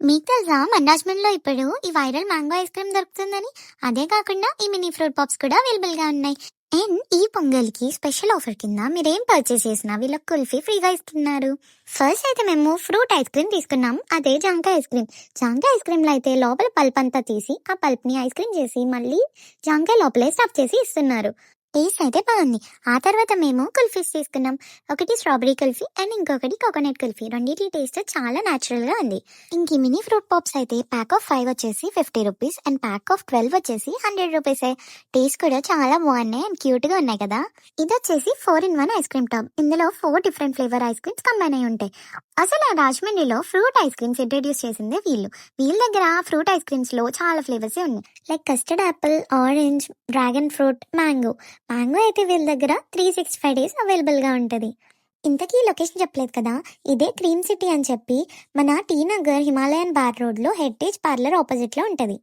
మీకు తెలుసా మన రాజమండ్రిలో ఇప్పుడు ఈ వైరల్ మ్యాంగో ఐస్ క్రీమ్ దొరుకుతుందని? అదే కాకుండా ఈ మినీ ఫ్రూట్ పాప్స్ కూడా అవైలబుల్ గా ఉన్నాయి. అండ్ ఈ పొంగల్కి స్పెషల్ ఆఫర్ కింద మీరేం పర్చేస్ చేసినా వీళ్ళకి కుల్ఫీ ఫ్రీగా ఇస్తున్నారు. ఫస్ట్ అయితే మేము ఫ్రూట్ ఐస్ క్రీమ్ తీసుకున్నాం, అదే జాంకాయ ఐస్ క్రీమ్. జాంకాయ ఐస్ క్రీమ్ లో అయితే లోపల పల్ప్ అంతా తీసి ఆ పల్ప్ ని ఐస్ క్రీమ్ చేసి మళ్ళీ జాంకాయ లోపలే స్టఫ్ చేసి ఇస్తున్నారు. టేస్ట్ అయితే బాగుంది. ఆ తర్వాత మేము కుల్ఫీస్ తీసుకున్నాం. ఒకటి స్ట్రాబెరీ కుల్ఫీ అండ్ ఇంకొకటి కోకోనట్ కుల్ఫీ. రెండింటి టేస్ట్ చాలా న్యాచురల్ గా ఉంది. ఇంక మినీ ఫ్రూట్ పాప్స్ అయితే ప్యాక్ ఆఫ్ 5 వచ్చేసి 50 రూపీస్ అండ్ ప్యాక్ ఆఫ్ 12 వచ్చేసి 100 రూపీస్. టేస్ట్ కూడా చాలా బాగున్నాయి అండ్ క్యూట్ గా ఉన్నాయి కదా. ఇది వచ్చేసి 4-in-1 ఐస్ క్రీమ్ టాప్. ఇందులో 4 different flavour ice creams combine అయి ఉంటాయి. అసలు ఆ రాజమండ్రిలో ఫ్రూట్ ఐస్ క్రీమ్స్ ఇంట్రడ్యూస్ చేసిందే వీళ్ళు. వీళ్ళ దగ్గర ఫ్రూట్ ఐస్ క్రీమ్స్ లో చాలా ఫ్లేవర్స్ ఉన్నాయి, like custard Apple, orange, dragon fruit, mango. Mango అయితే వీళ్ళ దగ్గర 365 డేస్ అవైలబుల్ గా ఉంటది. ఇంతకీ లొకేషన్ చెప్పలేదు కదా, ఇదే క్రీమ్ సిటీ అని చెప్పి మన T Nagar Himalayan bar road లో హెరిటేజ్ పార్లర్ ఆపోజిట్ లో ఉంటది.